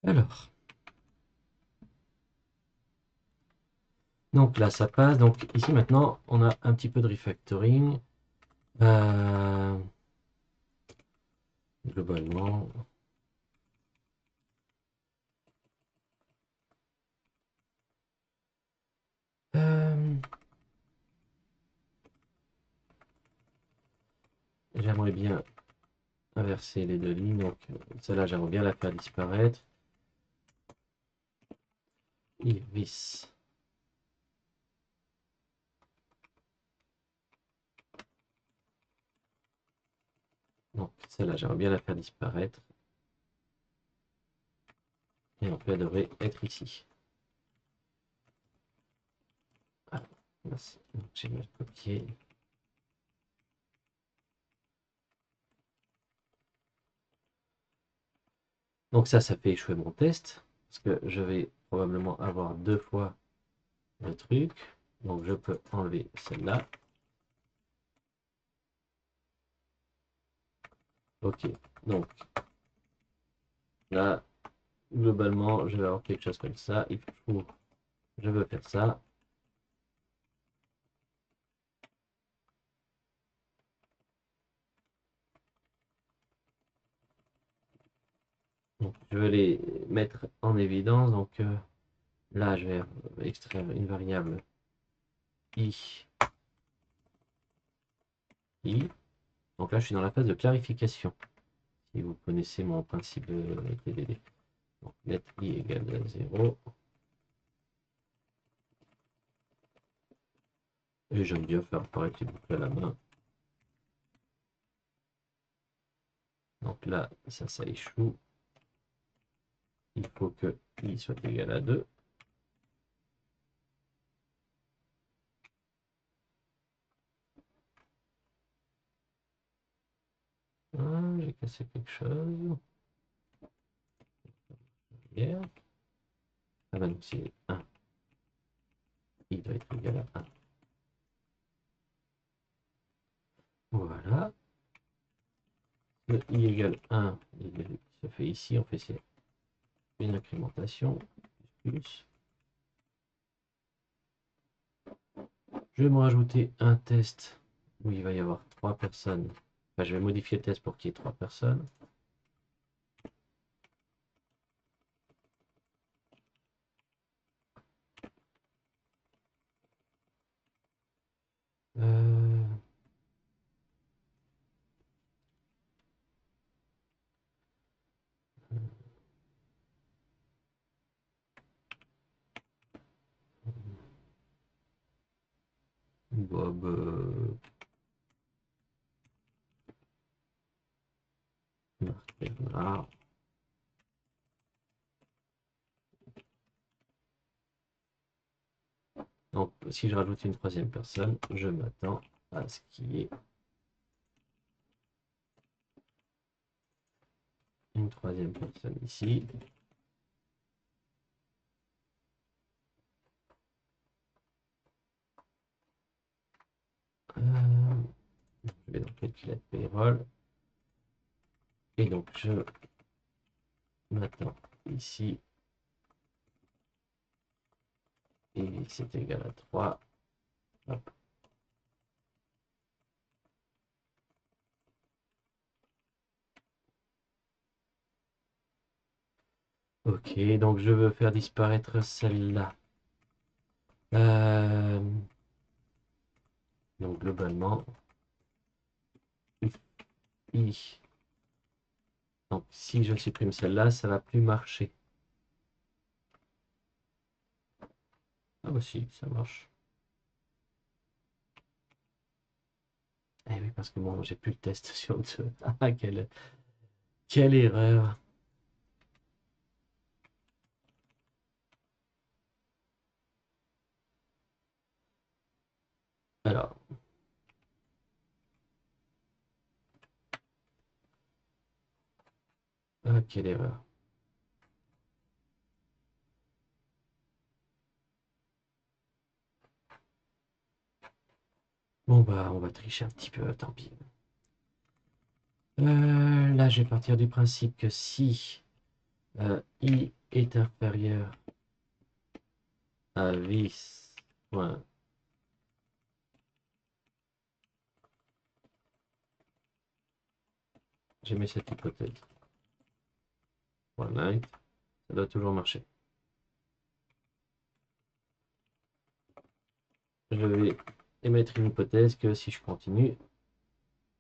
Alors, donc là, ça passe. Donc ici, maintenant, on a un petit peu de refactoring. Euh, globalement. Euh, j'aimerais bien inverser les deux lignes. Donc, celle-là, j'aimerais bien la faire disparaître. Iris. Donc, celle-là, j'aimerais bien la faire disparaître. Et en fait, elle devrait être ici. Ah, mince. Donc, j'ai mal copié. Donc ça fait échouer mon test. Parce que je vais probablement avoir deux fois le truc. Donc je peux enlever celle-là. Ok. Donc là, globalement, je vais avoir quelque chose comme ça. Il faut, je veux faire ça. Donc je vais les mettre en évidence. Donc là, je vais extraire une variable i, i. Donc là, je suis dans la phase de clarification. Si vous connaissez mon principe de TDD. Donc let i égale 0. Et j'aime bien faire apparaître les boucles à la main. Donc là, ça échoue. Il faut que i soit égal à 2. Ah, j'ai cassé quelque chose. Hier. Ah bah non, c'est 1. Il doit être égal à 1. Voilà. Le i égale 1, il se fait ici. On fait une incrémentation. Plus. Je vais me rajouter un test où il va y avoir 3 personnes. Enfin, je vais modifier le test pour qu'il y ait 3 personnes. Euh, Bob. Marc. Donc, si je rajoute une troisième personne, je m'attends à ce qu'il y ait une troisième personne ici. Je vais dans calculate payroll. Et donc, je m'attends ici. Et c'est égal à 3. Hop. Ok, donc je veux faire disparaître celle-là. Euh, donc globalement, i. Donc si je supprime celle-là, ça va plus marcher. Ah bah si, ça marche. Eh oui, parce que bon, j'ai plus le test sur deux. Ah, quelle erreur. Alors, ah, quelle erreur. Bon bah, on va tricher un petit peu, tant pis. Là, je vais partir du principe que si I est inférieur à vis point j'émets cette hypothèse. Point length, ça doit toujours marcher. Je vais émettre une hypothèse que si je continue,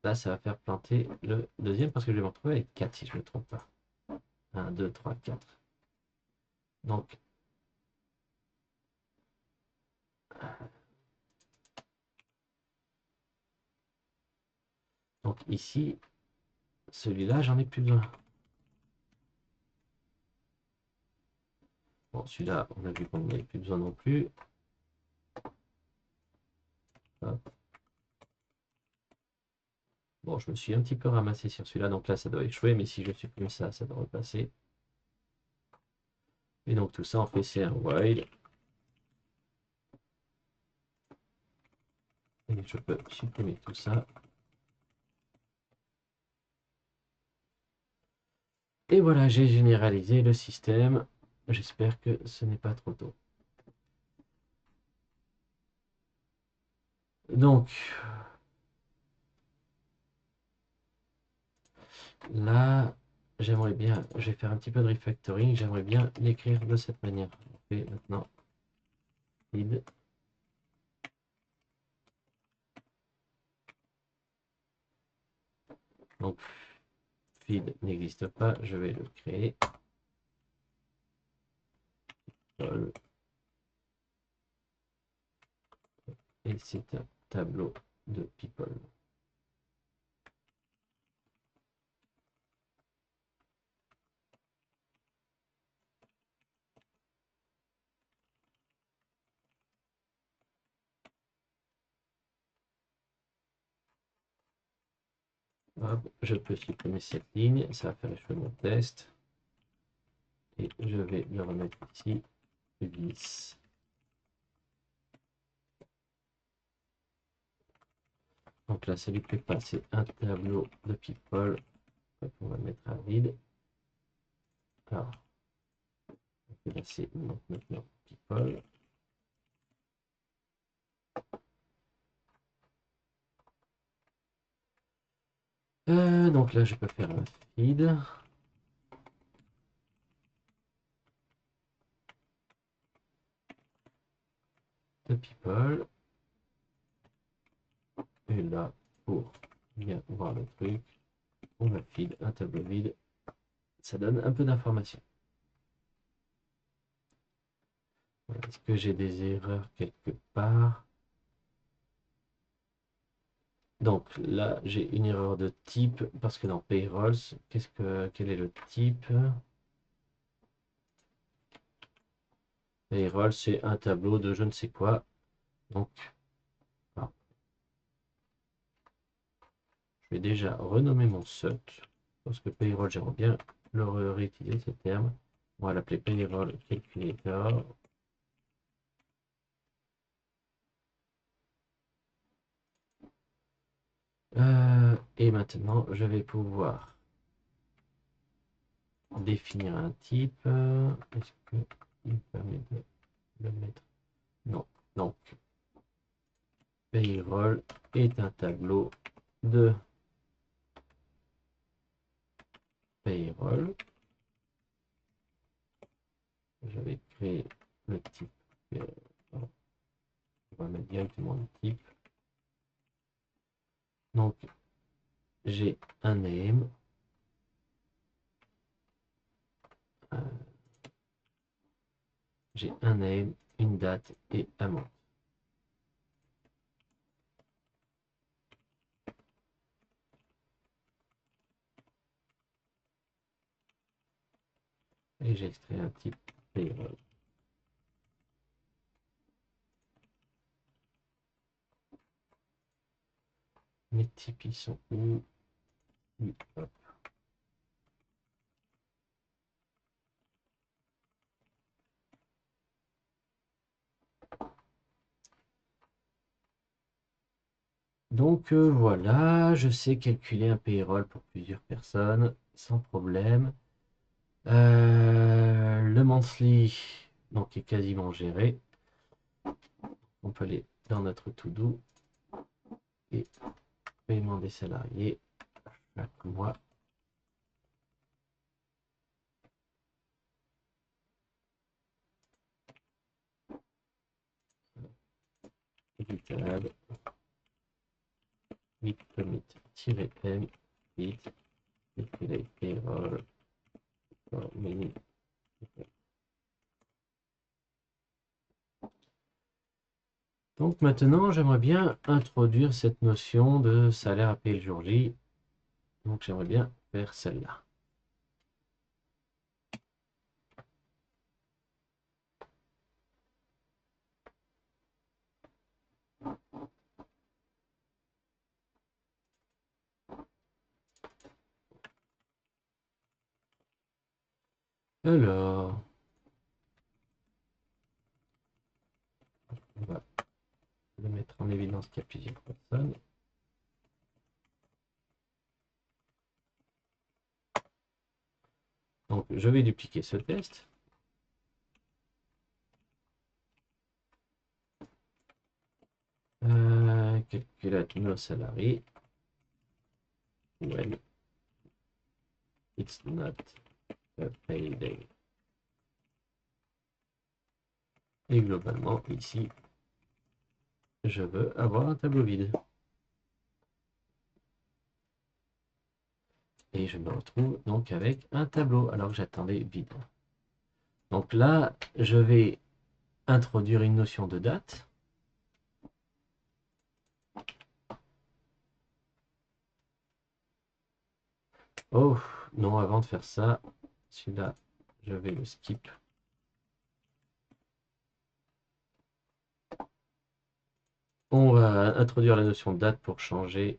là ça va faire planter le deuxième parce que je vais me retrouver avec 4 si je ne me trompe pas. 1, 2, 3, 4. Donc, ici, celui-là, j'en ai plus besoin. Bon, celui-là, on a vu qu'on n'avait plus besoin non plus. Hop. Bon, je me suis un petit peu ramassé sur celui-là, donc là, ça doit échouer, mais si je supprime ça, ça doit repasser. Et donc tout ça, on fait c'est un while. Et je peux supprimer tout ça. Et voilà, j'ai généralisé le système. J'espère que ce n'est pas trop tôt. Donc, là, j'aimerais bien, je vais faire un petit peu de refactoring, j'aimerais bien l'écrire de cette manière. On fait maintenant feed. Donc, feed n'existe pas, je vais le créer. Et c'est un tableau de people. Hop, je peux supprimer cette ligne, ça va faire échouer mon test. Et je vais le remettre ici, 10. Donc là, ça lui plaît pas, c'est un tableau de people. On va le mettre à vide. Alors, on va passer maintenant people. Donc là, je peux faire un feed. De people. Et là, pour bien voir le truc, on va feed un tableau vide. Ça donne un peu d'informations. Est-ce que j'ai des erreurs quelque part? Donc là, j'ai une erreur de type parce que dans payrolls, quel est le type? Payroll, c'est un tableau de je ne sais quoi. Donc, alors, je vais déjà renommer mon sut parce que payroll, j'aimerais bien le réutiliser ce terme. On va l'appeler payroll calculator. Et maintenant, je vais pouvoir définir un type. Est-ce qu'il permet de le mettre? Non. Donc, payroll est un tableau de payroll. Je vais créer le type. On va mettre directement le type. Donc, j'ai un name. J'ai un name, une date et un mot. Et j'ai extrait un type payroll. Mes types, ils sont où? Oui, hop. Donc voilà, je sais calculer un payroll pour plusieurs personnes sans problème. Le monthly donc, est quasiment géré. On peut aller dans notre to-do et paiement des salariés chaque mois. Éditable. Git commit-m git calculate payroll for many. Donc maintenant, j'aimerais bien introduire cette notion de salaire à payer le jour J. Donc j'aimerais bien faire celle-là. Alors, on va le mettre en évidence qu'il y a plusieurs personnes. Donc je vais dupliquer ce test. Calculate nos salariés. When it's not a payday. Et globalement, ici, je veux avoir un tableau vide. Et je me retrouve donc avec un tableau alors que j'attendais vide. Donc là, je vais introduire une notion de date. Oh, non, avant de faire ça, celui-là, je vais le skip. On va introduire la notion de date pour changer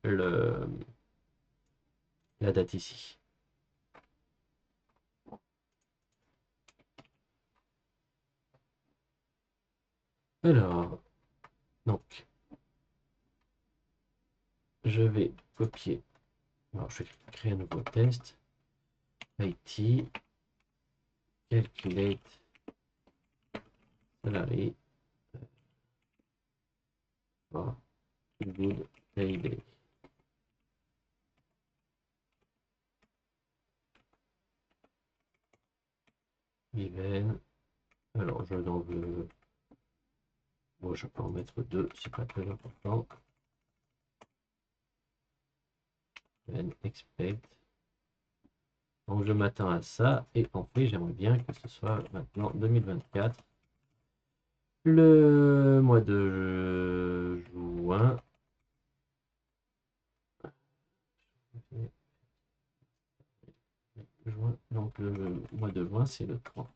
la date ici. Alors, donc, je vais copier. Alors, je vais créer un nouveau test. IT, calculate, salary, for good payday. Given. Alors, je n'en veux. Bon, je peux en mettre deux, c'est pas très important. And expect. Donc je m'attends à ça et en fait j'aimerais bien que ce soit maintenant 2024. Le mois de juin. Donc le mois de juin c'est le 30.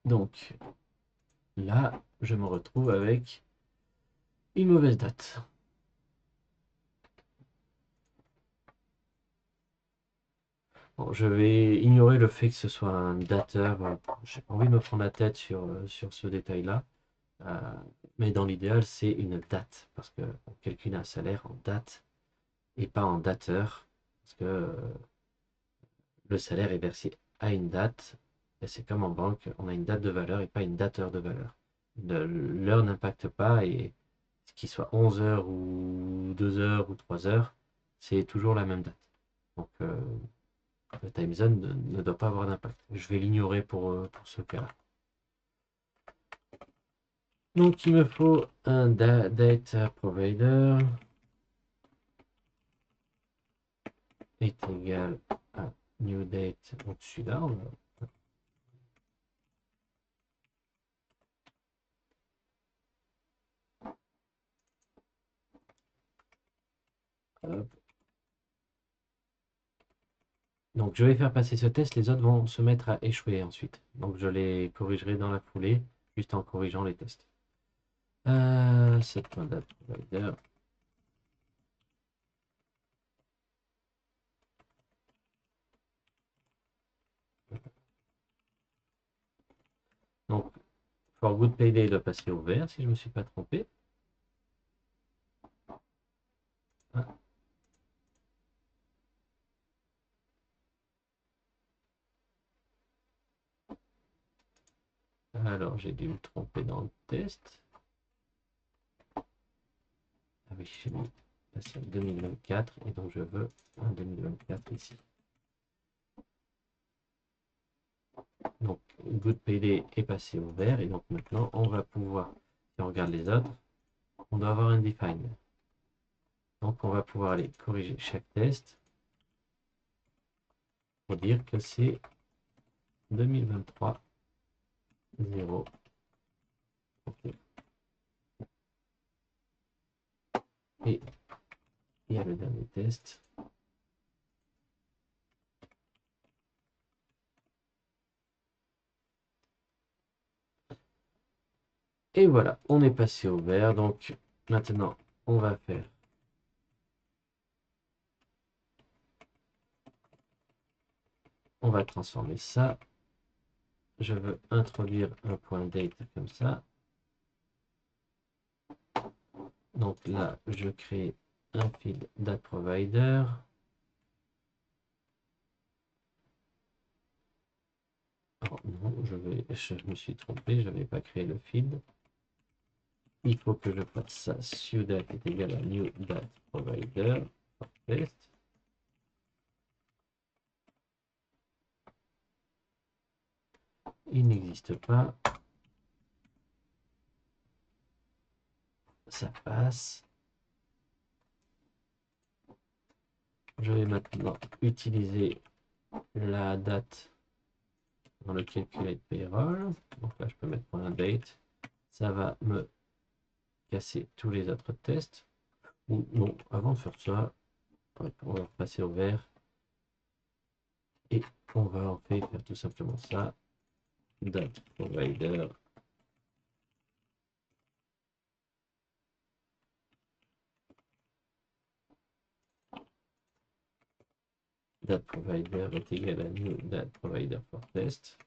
Donc là je me retrouve avec une mauvaise date. Bon, je vais ignorer le fait que ce soit un dateur. J'ai pas envie de me prendre la tête sur ce détail-là. Mais dans l'idéal, c'est une date. Parce qu'on calcule un salaire en date et pas en dateur. Parce que le salaire est versé à une date. Et c'est comme en banque, on a une date de valeur et pas une dateur de valeur. L'heure n'impacte pas et qu'il soit 11 heures ou 2 heures ou 3 heures, c'est toujours la même date. Donc le time zone ne doit pas avoir d'impact. Je vais l'ignorer pour ce cas-là. Donc il me faut un data provider est égal à new date. Donc celui-là, donc je vais faire passer ce test, les autres vont se mettre à échouer ensuite. Donc je les corrigerai dans la foulée, juste en corrigeant les tests. Set data provider. Donc For good payday doit passer au vert si je ne me suis pas trompé. Ah. Alors j'ai dû me tromper dans le test. Ah oui, j'ai mis passer en 2024 et donc je veux un 2024 ici. Donc good payday est passé au vert et donc maintenant on va pouvoir, si on regarde les autres, on doit avoir un define. Donc on va pouvoir aller corriger chaque test pour dire que c'est 2023 0. Okay. Et il y a le dernier test. Et voilà, on est passé au vert. Donc maintenant, on va faire on va transformer ça. Je veux introduire un point date comme ça. Donc là, je crée un fil date provider. Oh non, je me suis trompé, je n'avais pas créé le feed. Il faut que je fasse ça. Sudat est égal à new date provider. Test. Il n'existe pas. Ça passe. Je vais maintenant utiliser la date dans le calculate payroll. Donc là, je peux mettre point date. Ça va me casser tous les autres tests. Ou non, avant de faire ça, on va passer au vert. Et on va en fait faire tout simplement ça. Date provider. Date provider est égal à new date provider for test.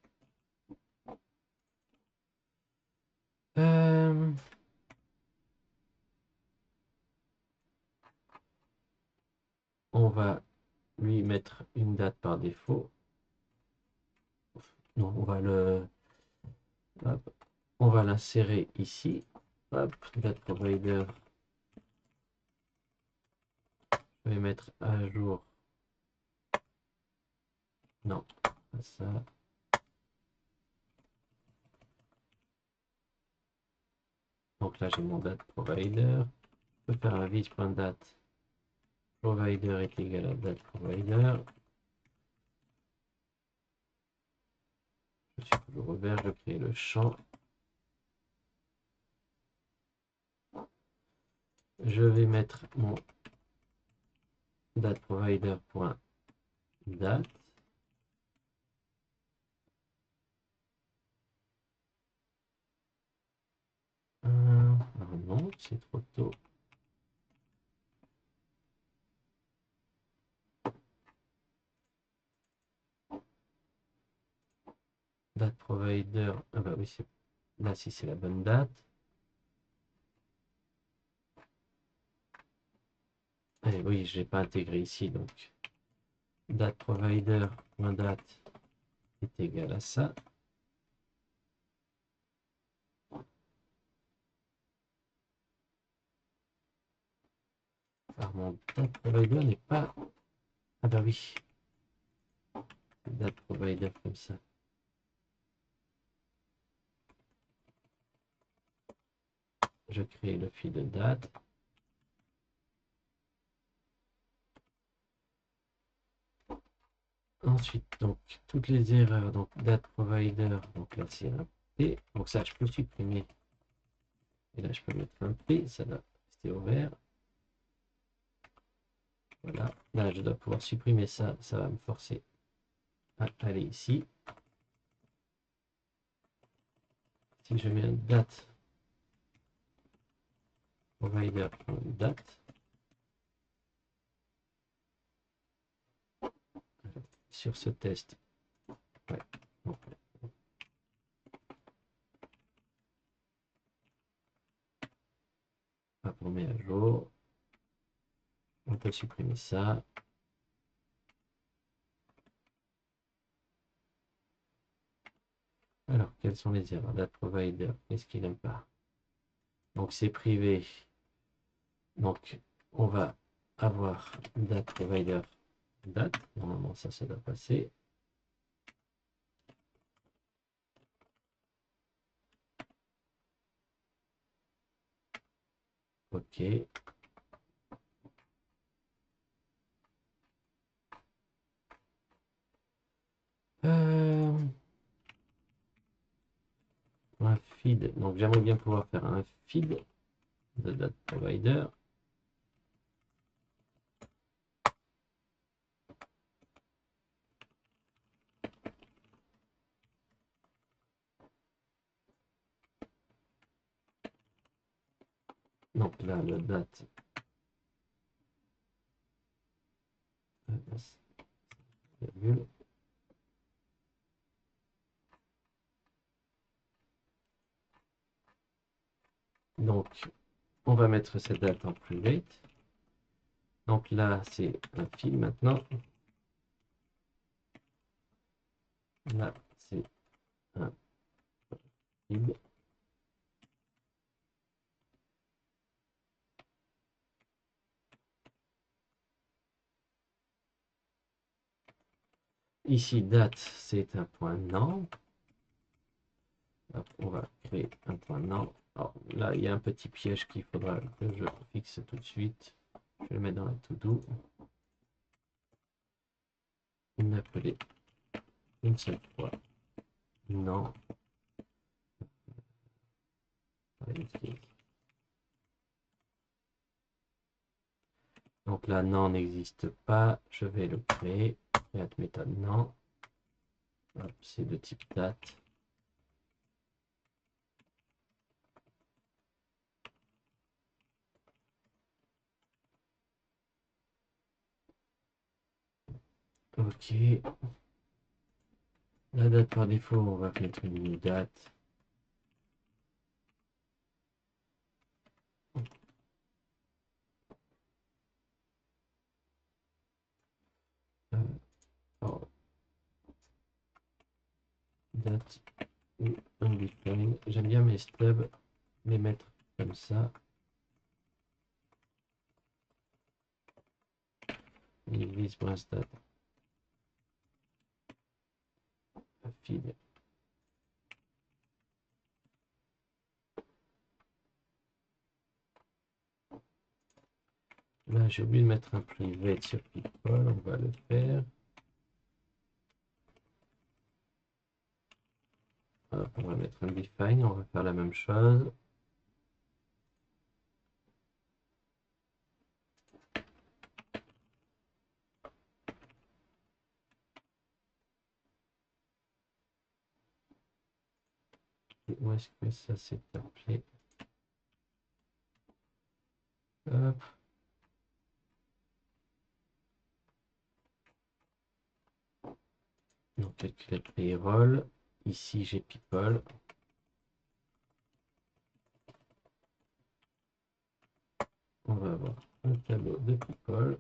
On va lui mettre une date par défaut. Non, on va l'insérer ici. Hop, date provider. Je vais mettre à jour. Non, pas ça. Donc là, j'ai mon date provider. Je peux faire un vis.date provider est égal à date provider. Je suis toujours au vert, je crée le champ. Je vais mettre mon date provider.date. Non, c'est trop tôt. Date provider. Ah bah oui, là si c'est la bonne date. Et oui, je l'ai pas intégré ici, donc date provider.date est égal à ça. Alors mon date provider n'est pas. Ah bah oui. Date provider comme ça. Je crée le fil de date. Ensuite, donc, toutes les erreurs, donc, date provider, donc là, c'est un P. Donc ça, je peux supprimer. Et là, je peux mettre un P, ça doit rester ouvert. Voilà, là, je dois pouvoir supprimer ça, ça va me forcer à aller ici. Si je mets un date provider.date, sur ce test, ouais, donc, On met à jour. On peut supprimer ça. Alors, quelles sont les erreurs? Date provider, qu'est-ce qu'il n'aime pas? Donc, c'est privé. Donc, on va avoir date provider date. Normalement, ça doit passer. OK. Un feed. Donc, j'aimerais bien pouvoir faire un feed de date provider. Donc là, le date. Virgule. Donc, on va mettre cette date en private. Donc là, c'est un fil maintenant. Là, c'est un fil. Ici, date, c'est un point non. Hop, on va créer un point non. Alors, là, il y a un petit piège qu'il faudra que je fixe tout de suite. Je vais le mettre dans la to-do. Appeler une seule fois. Non. Donc là, non n'existe pas. Je vais le créer. Create méthode non. C'est de type date. Ok. La date par défaut, on va mettre une new date. Oh, date ou undefined. J'aime bien mes stubs, les mettre comme ça. List.stat. Feed. Là, j'ai oublié de mettre un private sur people. On va le faire. Hop, on va mettre un define. On va faire la même chose. Où est-ce que ça s'est appelé? Hop. Donc, calculate payroll. Ici, j'ai people. On va avoir un tableau de people.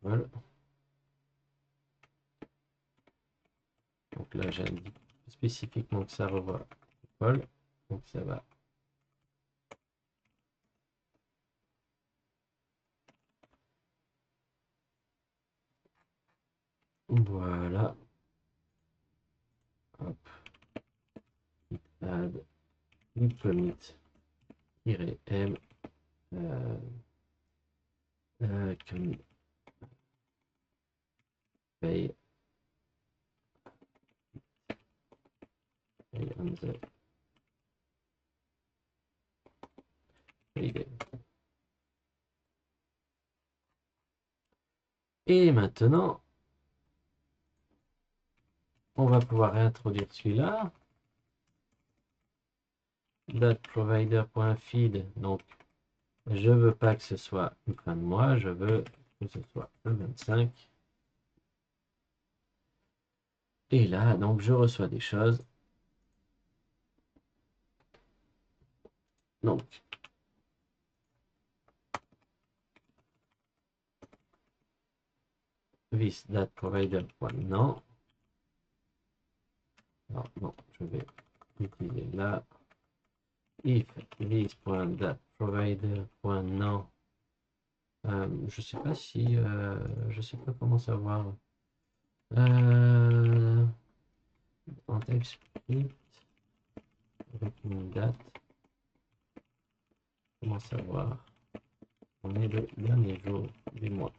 People. Donc là, j'indique spécifiquement que ça revoit people. Donc ça va. Voilà. Hop. Add. Commit. -m. Commit. Pay. Pay on the payday. Et maintenant, on va pouvoir réintroduire celui-là. dateprovider.feed. Donc, je veux pas que ce soit une fin de mois, je veux que ce soit le 25. Et là, donc, je reçois des choses. Donc, this date provider. Non. Alors, non, je vais utiliser là. If this.dateprovider.non. Je sais pas si je sais pas comment savoir. En TypeScript avec une date. Comment savoir? On est le dernier jour du mois.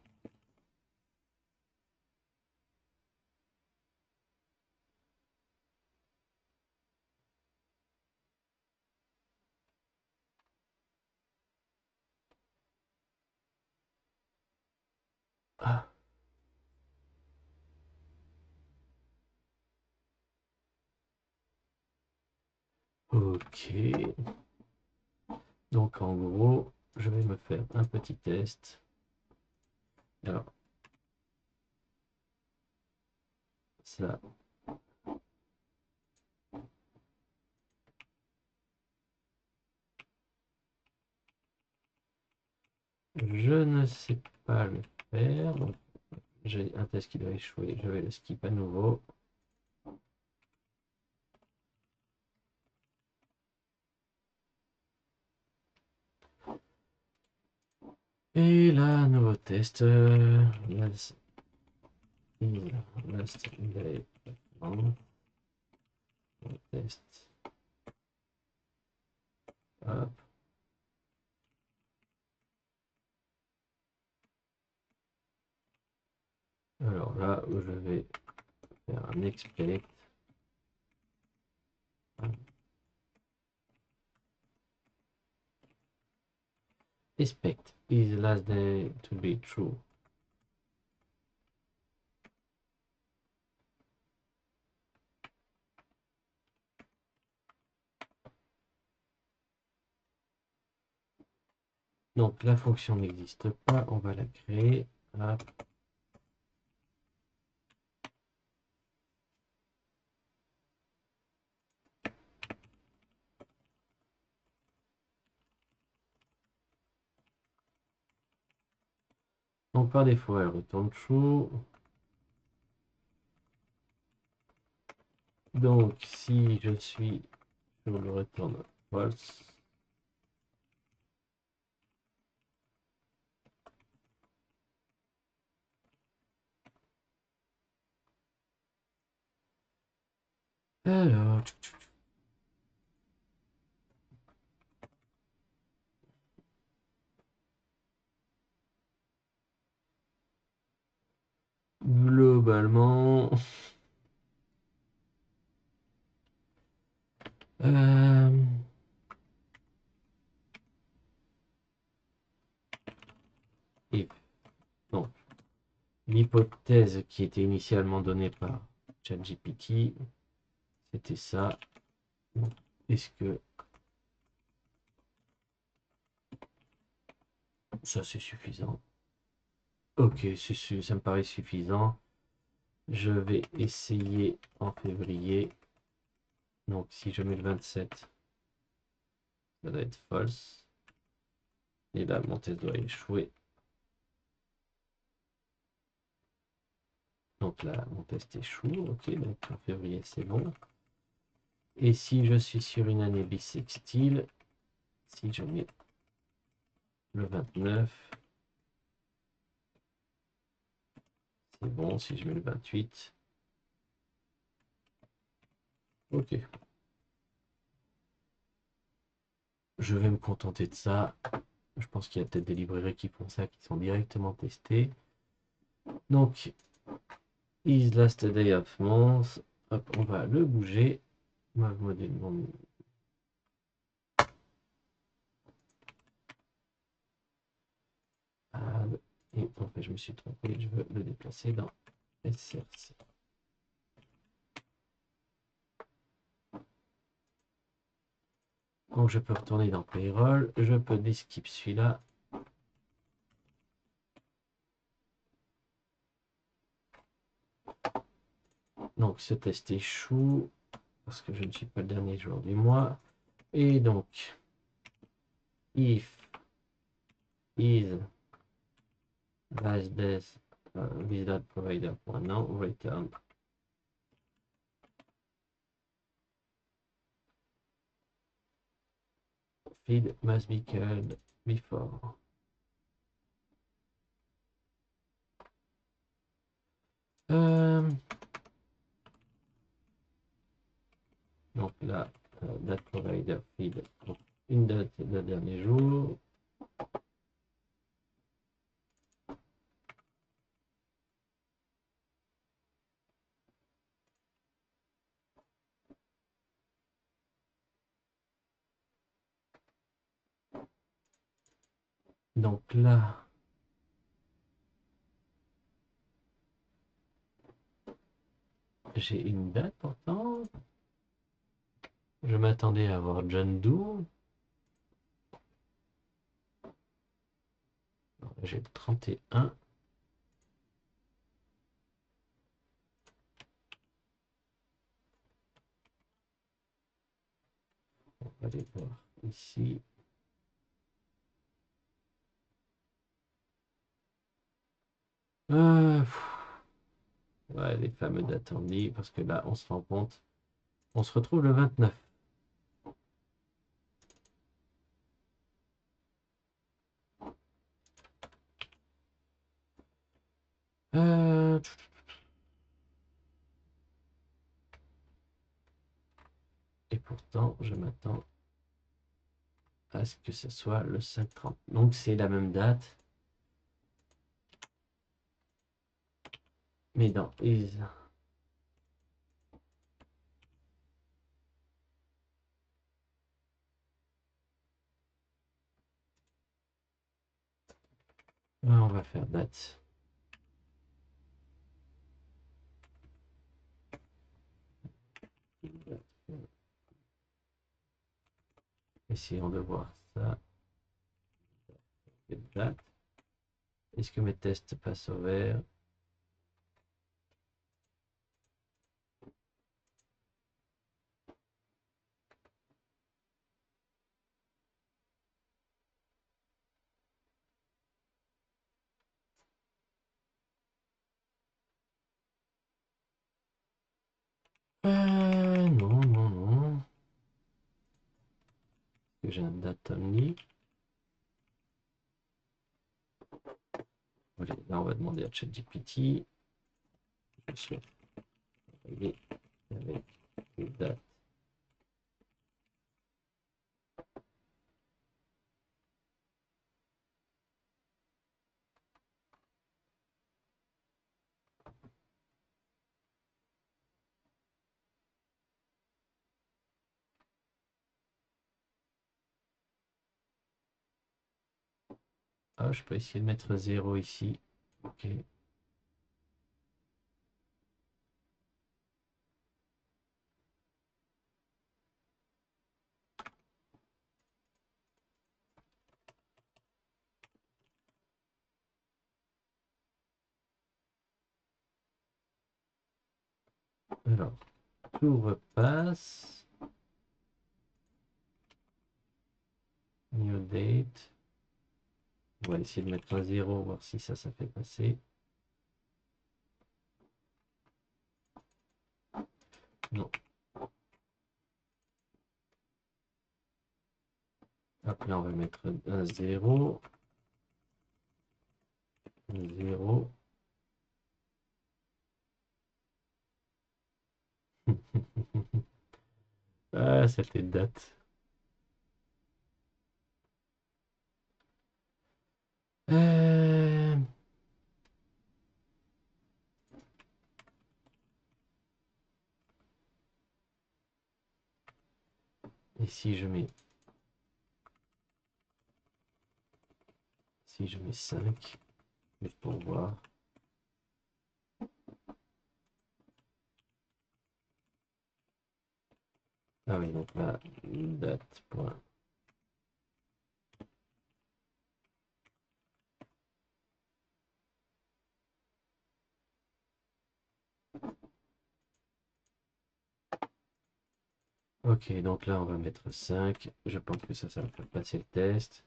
Ah, ok. Donc en gros, je vais me faire un petit test. Alors, ça. Je ne sais pas le faire. Donc, j'ai un test qui doit échouer. Je vais le skip à nouveau. Et là, nouveau test. Last day. Test. Hop. Alors là, je vais faire un expect. Expect is last day to be true. Donc la fonction n'existe pas, on va la créer. Hop. Donc par défaut, elle retourne true. Donc si je suis sur le return false, alors globalement, et donc l'hypothèse qui était initialement donnée par ChatGPT, c'était ça. Est-ce que ça c'est suffisant? Ok, ça me paraît suffisant. Je vais essayer en février. Donc si je mets le 27, ça doit être false. Et là, mon test doit échouer. Donc là, mon test échoue. Ok, donc en février, c'est bon. Et si je suis sur une année bissextile, si je mets le 29, c'est bon. Si je mets le 28, ok. Je vais me contenter de ça. Je pense qu'il y a peut-être des librairies qui font ça, qui sont directement testées. Donc, is last day of month. Hop, on va le bouger. Modèle non. Et en fait, je me suis trompé. Je veux le déplacer dans SRC. Donc je peux retourner dans Payroll, je peux skip celui-là. Donc ce test échoue parce que je ne suis pas le dernier jour du mois. Et donc, if is last days without provider.now return feed must be called before. Donc là, date provider feed, donc une date de dernier jour. Donc là, j'ai une date pourtant. Je m'attendais à avoir John Doe. J'ai le 31. On va aller voir ici. Ouais, les fameux dates en ligne, parce que là, on se rend compte. On se retrouve le 29. Et pourtant, je m'attends à ce que ce soit le 5-30. Donc, c'est la même date. Mais dans is, on va faire date. Essayons de voir ça. Date. Est-ce que mes tests passent au vert? Non, non, non. J'ai un date only. Allez, là, on va demander à ChatGPT. Je suis arrivé avec les dates. Ah, je peux essayer de mettre 0 ici. Ok. Alors, tout repasse. New date. On va essayer de mettre un 0, voir si ça fait passer. Non. Hop, là, on va mettre un 0. Un 0. Ah, c'était date. Euh, Et si je mets 5, juste pour voir. Ah oui, donc là, date, point. Ok, donc là, on va mettre 5. Je pense que ça va faire passer le test.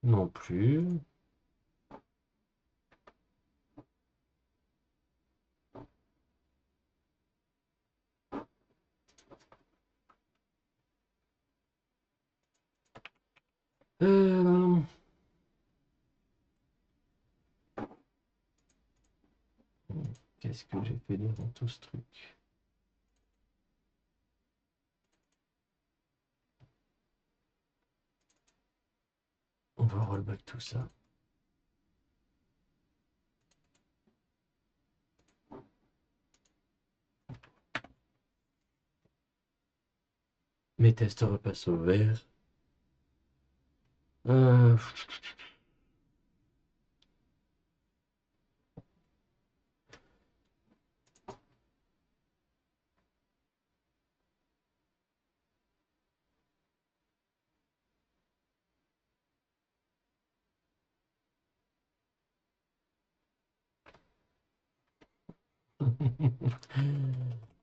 Non plus. Euh, Qu'est-ce que j'ai fait dans tout ce truc? On va rollback tout ça. Mes tests repassent au vert. Euh,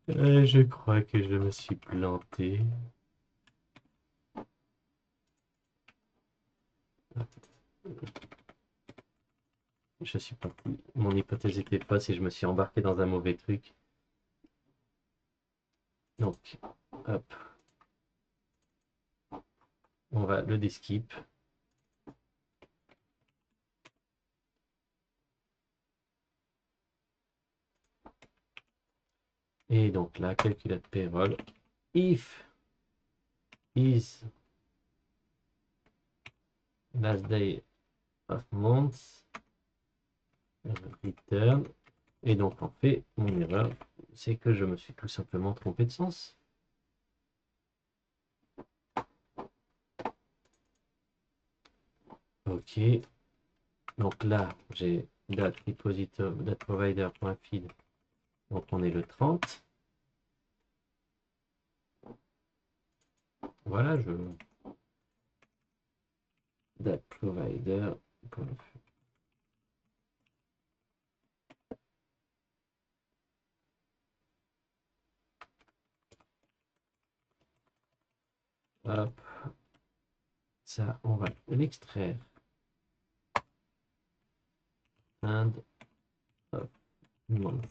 je crois que je me suis planté. Je suis parti. Mon hypothèse était fausse et je me suis embarqué dans un mauvais truc. Donc, hop, on va le déskip. Et donc là, calculate payroll. If is last day of month, return. Et donc en fait, mon erreur, c'est que je me suis tout simplement trompé de sens. Ok. Donc là, j'ai date repositor, date provider.feed. Donc on est le 30. Voilà, je date provider. Hop, ça, on va l'extraire. And hop, month.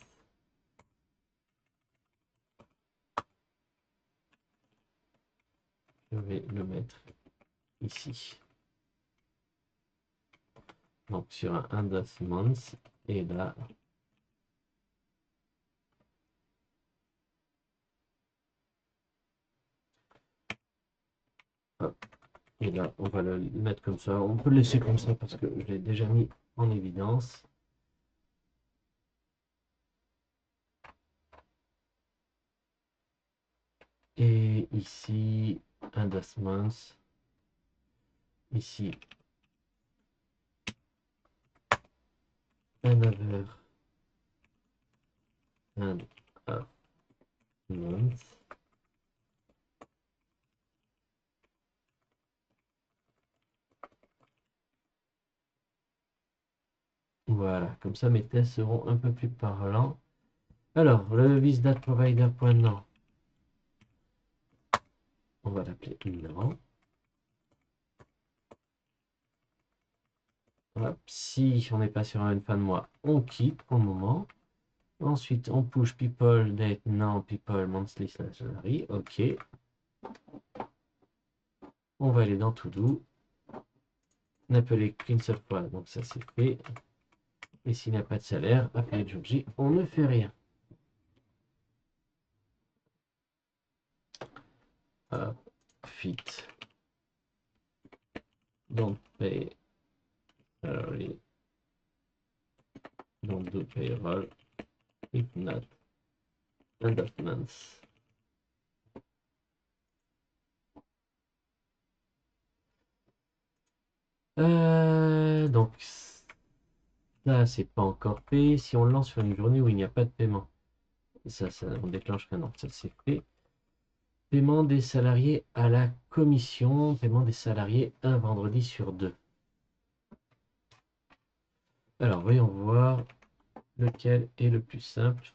Je vais le mettre ici. Donc sur un end of month. Et là, hop, et là, on va le mettre comme ça. On peut le laisser comme ça parce que je l'ai déjà mis en évidence. Et ici, end of month. Ici, another end of month. Voilà, comme ça mes tests seront un peu plus parlants. Alors, le visDatProvider.nom, on va l'appeler non. Hop, si on n'est pas sur une fin de mois, on quitte pour le moment. Ensuite, on push people date non people monthly slash salary. Ok. On va aller dans to do. N'appeler qu'une seule fois, donc ça c'est fait. Et s'il n'y a pas de salaire, appeler jour J, on ne fait rien. Hop, fit. Don't pay salary. Don't do payroll. If not, end of month. Donc, ça, c'est pas encore fait. Si on le lance sur une journée où il n'y a pas de paiement, ça on déclenche rien. Donc, ça, c'est fait. Paiement des salariés à la commission. Paiement des salariés un vendredi sur deux. Alors, voyons voir lequel est le plus simple.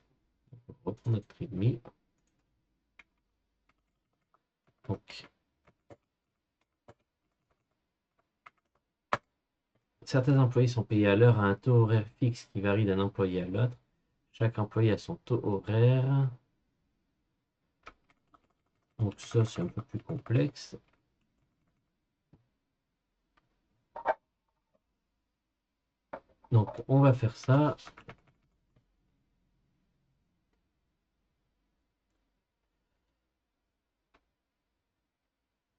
On reprend notre readme. Donc, certains employés sont payés à l'heure à un taux horaire fixe qui varie d'un employé à l'autre. Chaque employé a son taux horaire. Donc ça, c'est un peu plus complexe. Donc, on va faire ça.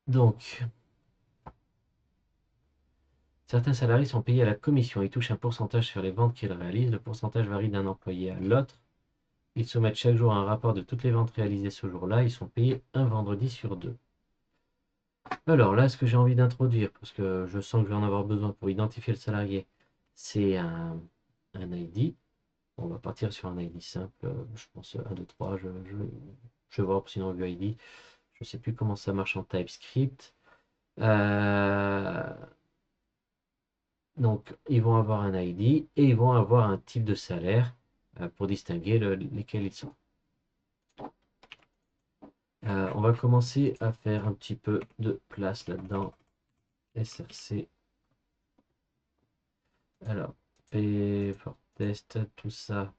Donc, certains salariés sont payés à la commission. Ils touchent un pourcentage sur les ventes qu'ils réalisent. Le pourcentage varie d'un employé à l'autre. Ils soumettent chaque jour un rapport de toutes les ventes réalisées ce jour-là. Ils sont payés un vendredi sur deux. Alors là, ce que j'ai envie d'introduire, parce que je sens que je vais en avoir besoin pour identifier le salarié, c'est un ID. On va partir sur un ID simple, je pense 1, 2, 3, je vais voir sinon view ID. Je ne sais plus comment ça marche en TypeScript. Donc, ils vont avoir un ID et ils vont avoir un type de salaire pour distinguer lesquels ils sont. On va commencer à faire un petit peu de place là-dedans. SRC. Alors, P for test, tout ça,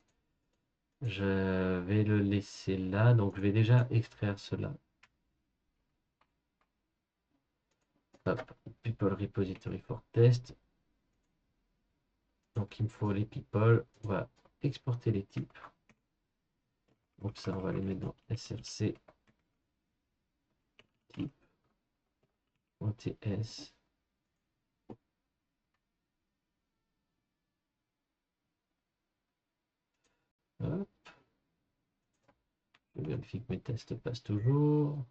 je vais le laisser là. Donc, je vais déjà extraire cela. Hop, people repository for test. Donc, il me faut les people. On va exporter les types. Donc, ça, on va les mettre dans src type.ts. Hop. Je vérifie que mes tests passent toujours.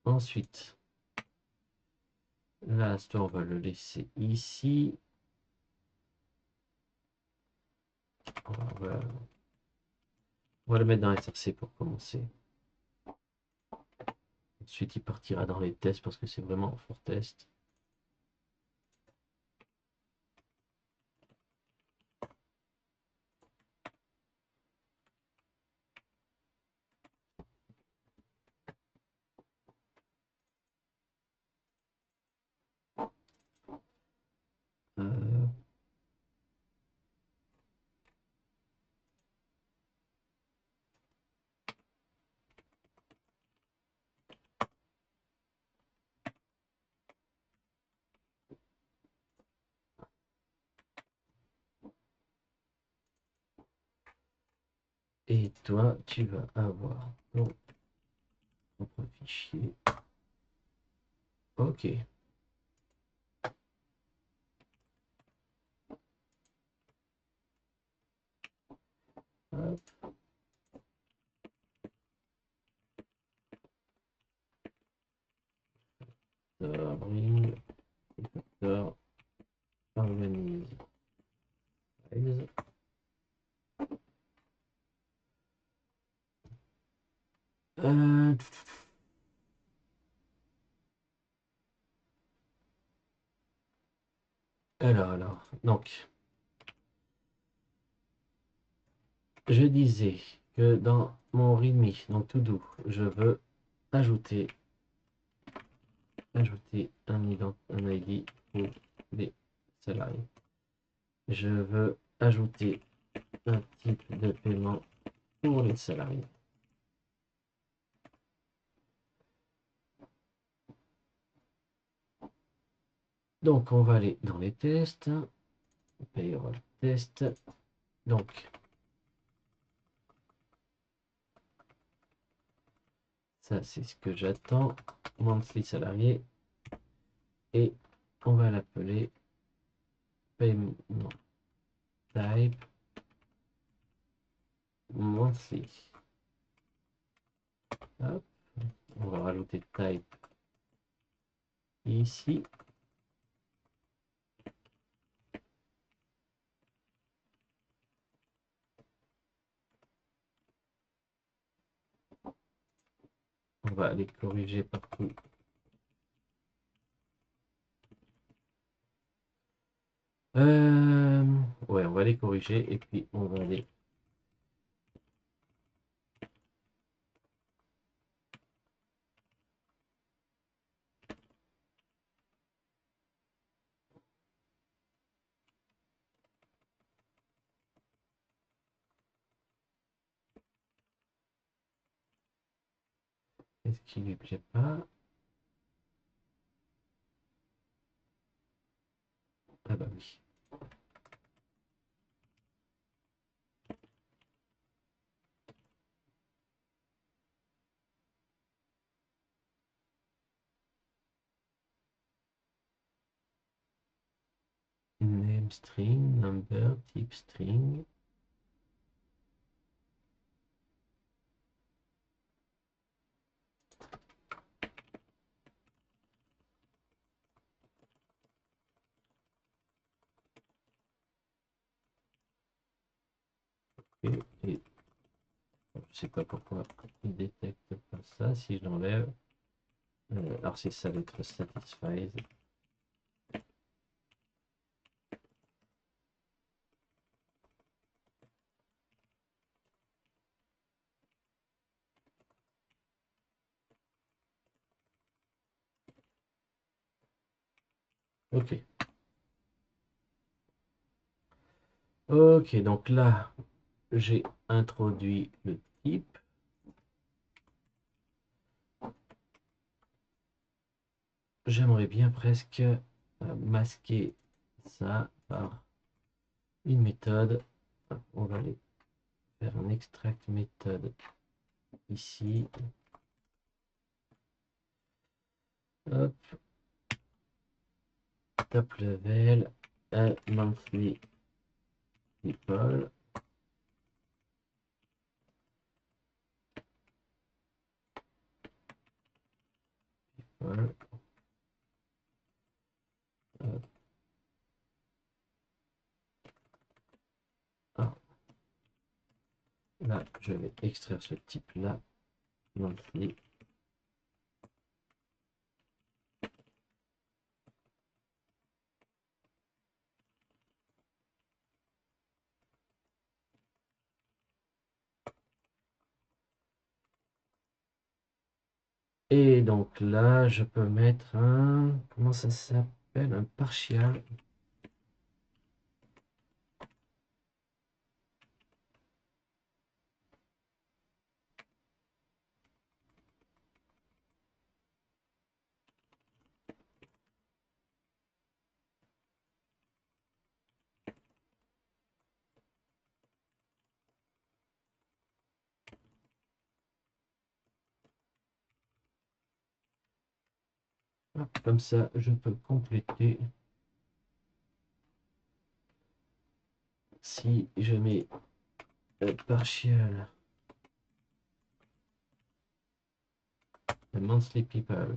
Ensuite, là, on va le laisser ici. On va le mettre dans SRC pour commencer. Ensuite, il partira dans les tests parce que c'est vraiment for test. Et toi, tu vas avoir ton propre fichier. Ok. Hop. Bring, facteur, organise. Euh, alors, donc, je disais que dans mon readme, donc to do, je veux ajouter un ID pour les salariés. Je veux ajouter un type de paiement pour les salariés. Donc, on va aller dans les tests. Payroll test. Donc, ça, c'est ce que j'attends. Monthly salarié. Et on va l'appeler payment type monthly. Hop. On va rajouter type ici. On va aller corriger partout. Ouais, on va les corriger et puis on va aller Qu'est-ce qui lui plaît pas? Ah bah oui. Name string, number, type string. Et je sais pas pourquoi il détecte pas ça. Si je l'enlève, alors c'est ça lettre satisfied. Ok. Ok, donc là, j'ai introduit le type. J'aimerais bien presque masquer ça par une méthode. On va aller faire un extract méthode ici. Hop. Top level, monthly people. Voilà. Ah, là, je vais extraire ce type-là, monthly. Et donc là, je peux mettre un, comment ça s'appelle? Un partial. Hop, comme ça, je peux compléter. Si je mets partial monthly people.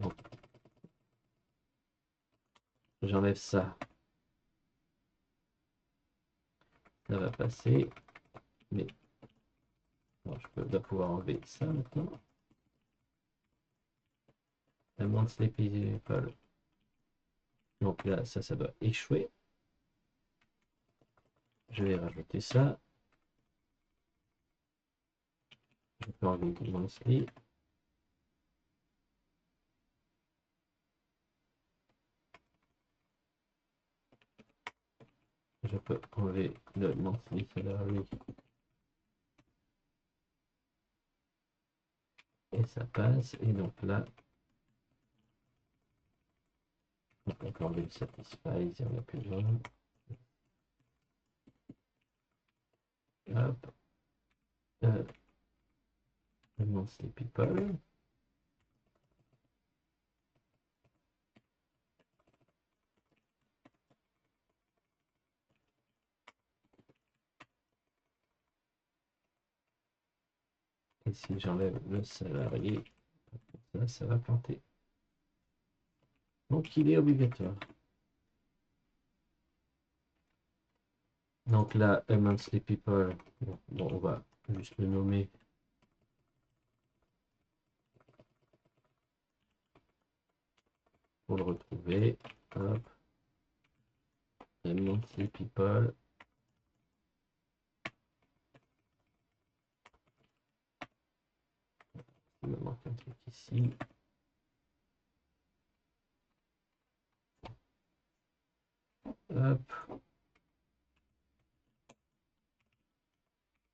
Donc, j'enlève ça. Ça va passer. Mais bon, dois pouvoir enlever ça maintenant. Monthly people. Donc là, ça doit échouer. Je vais rajouter ça. Je peux enlever monthly. Je peux enlever le monthly salary. Et ça passe. Et donc là, on peut enlever le satisfy, il n'y en a plus besoin. Hop. Le monthly people. Et si j'enlève le salarié, ça va planter. Donc il est obligatoire. Donc là, a monthly people, bon, on va juste le nommer. Pour le retrouver. Hop. A monthly people. Il me manque un truc ici. Hop.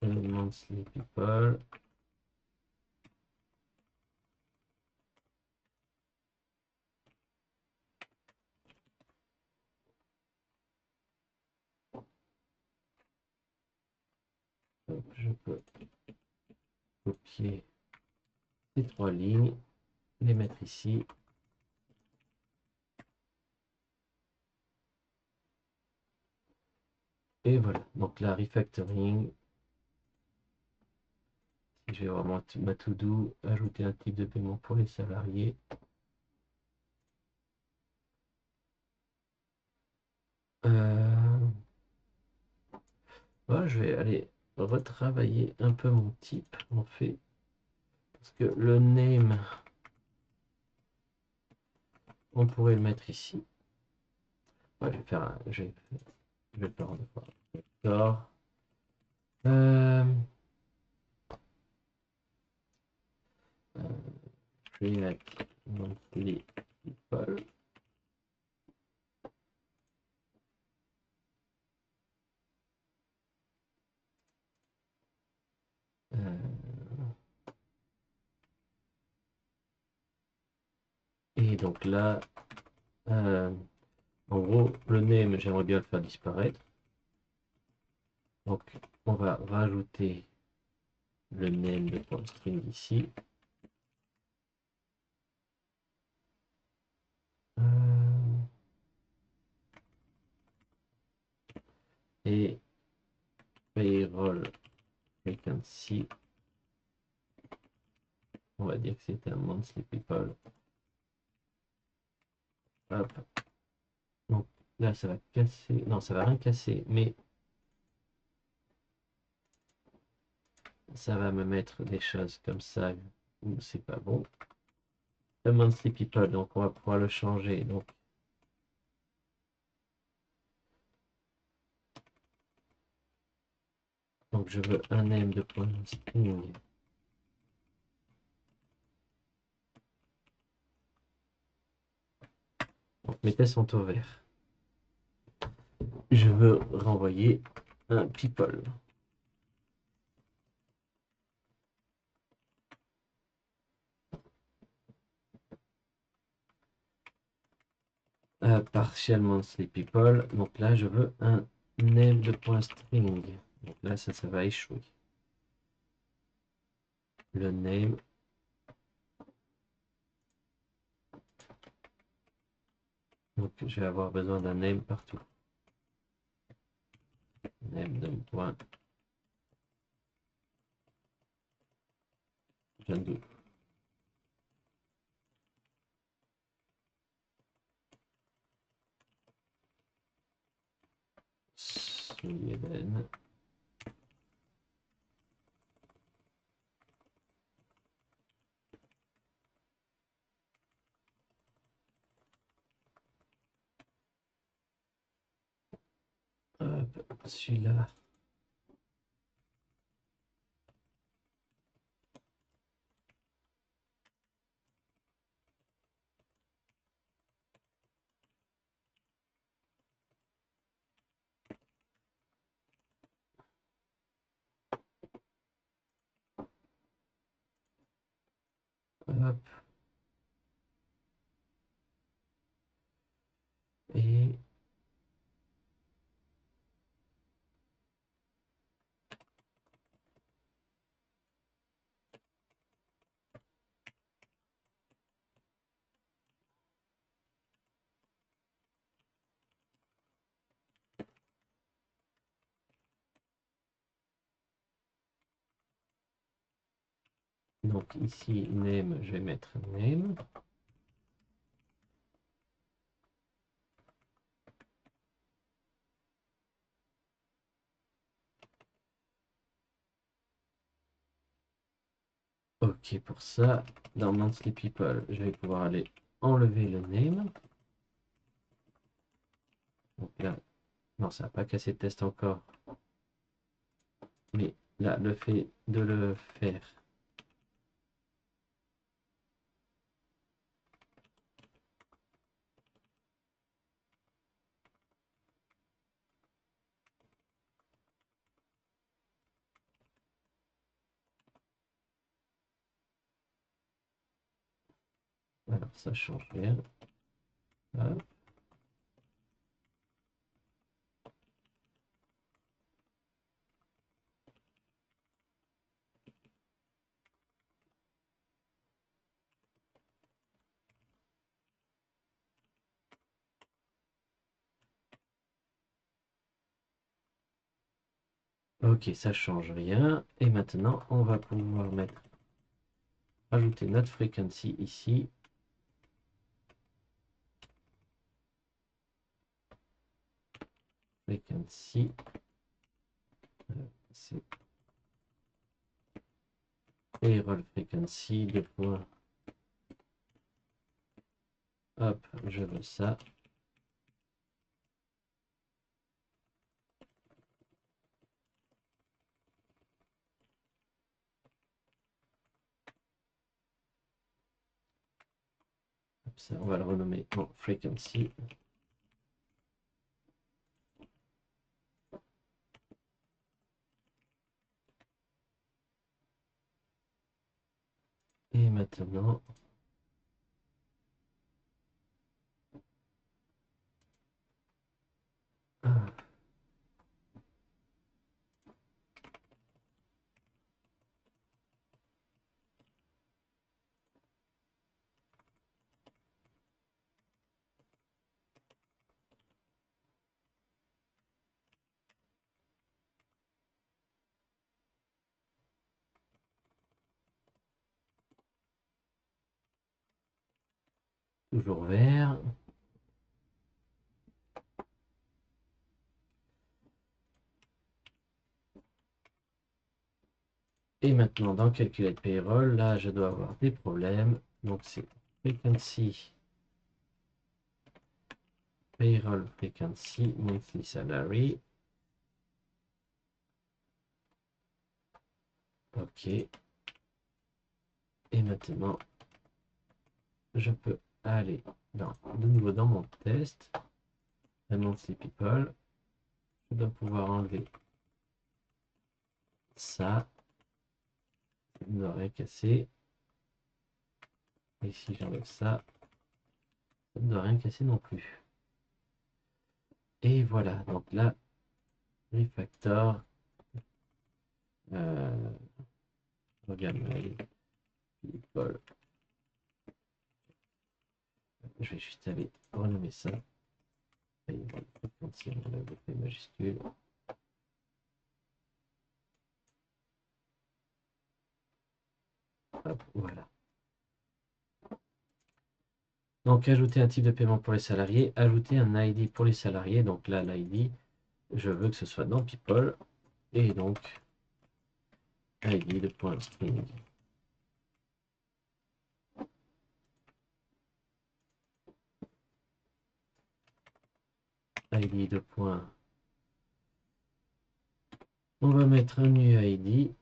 A monthly people. Hop, je peux copier ces trois lignes, les mettre ici. Et voilà, donc la refactoring, si je vais voir ma to-do, ajouter un type de paiement pour les salariés. Voilà, je vais aller retravailler un peu mon type, en fait, parce que le name, on pourrait le mettre ici. Ouais, je vais faire je vais le faire en deux fois. D'accord. Euh, create monthly people. Et donc là, en gros, le name, j'aimerais bien le faire disparaître. Donc, on va rajouter le name de string ici. Et payroll frequency, on va dire que c'est un monthly people. Hop. Donc là, ça va casser. Non, ça va rien casser, mais ça va me mettre des choses comme ça où c'est pas bon. Le monthly people, donc on va pouvoir le changer. Donc je veux un name de point string. Donc mes tests sont au vert. Je veux renvoyer un people. Partial monthly people. Donc là, je veux un name de point string. Donc là, ça va échouer. Le name. Donc je vais avoir besoin d'un name partout. Name de point. J'aime. Sweden. Hop, celui-là. Hop. Et donc ici, name, je vais mettre name. Ok, pour ça, dans monthly people, je vais pouvoir aller enlever le name. Donc là, non, ça n'a pas cassé le test encore. Mais là, le fait de le faire. Alors, ça change rien. Hop. Ok, ça change rien. Et maintenant, on va pouvoir rajouter notre frequency ici. Frequency, c'est payroll frequency, deux points. Hop, je veux ça. Ça, on va le renommer en frequency. Et maintenant, toujours vert. Et maintenant, dans Calculate Payroll, là, je dois avoir des problèmes. Donc, c'est Frequency, Payroll Frequency, Monthly Salary. OK. Et maintenant, je peux aller de nouveau dans mon test. Monthly People. Je dois pouvoir enlever ça. Ça ne doit rien casser. Et si j'enlève ça, ça ne doit rien casser non plus. Et voilà, donc là, refactor. Regarde, people. Je vais juste aller renommer ça. Frequency, on enlève le P majuscule. Hop, voilà. Donc, ajouter un type de paiement pour les salariés, ajouter un ID pour les salariés. Donc là, l'ID, je veux que ce soit dans People. Et donc, ID de point string. ID de point. On va mettre un UID.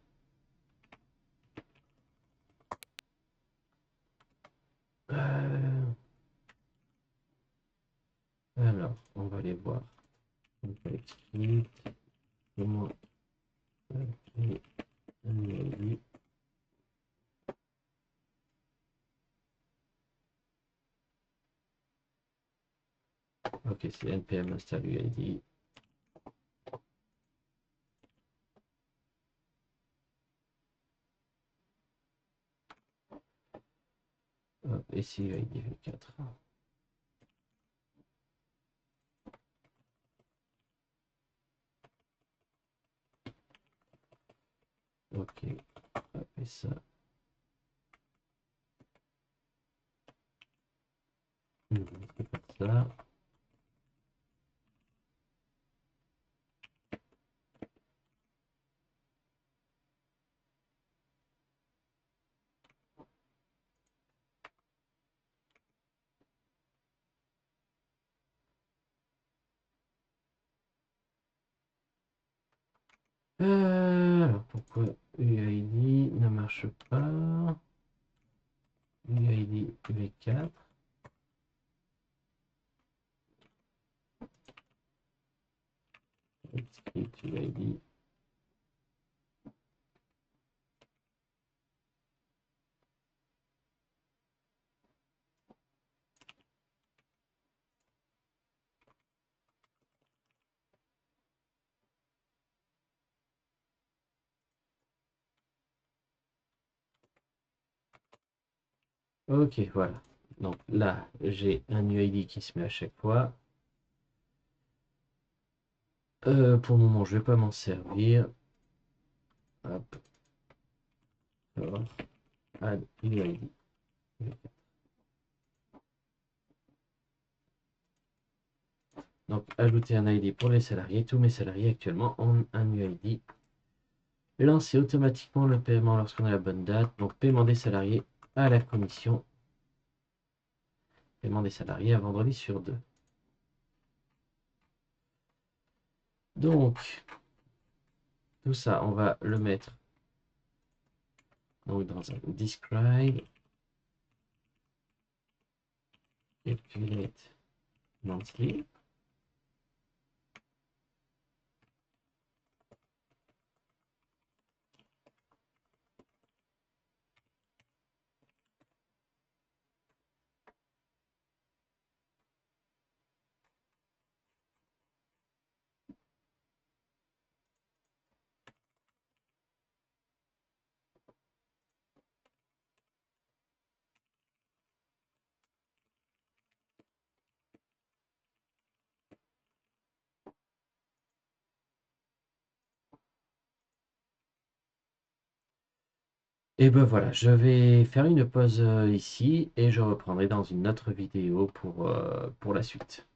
Alors, on va aller voir. On va écrire comment créer un UID. Ok, c'est npm install UID. Hop, ici UID v4. Ok, hop, et ça. C'est comme ça. Alors, pourquoi UID ne marche pas? UID V4. Script UID. Ok, voilà. Donc là, j'ai un UID qui se met à chaque fois. Pour le moment, je ne vais pas m'en servir. Hop, alors, add UID. Donc, ajouter un ID pour les salariés. Tous mes salariés actuellement ont un UID. Lancer automatiquement le paiement lorsqu'on a la bonne date. Donc, paiement des salariés à la commission. Paiement des salariés à vendredi sur 2. Donc, tout ça, on va le mettre donc, dans un describe. Calculate monthly. Et ben voilà, je vais faire une pause ici et je reprendrai dans une autre vidéo pour la suite.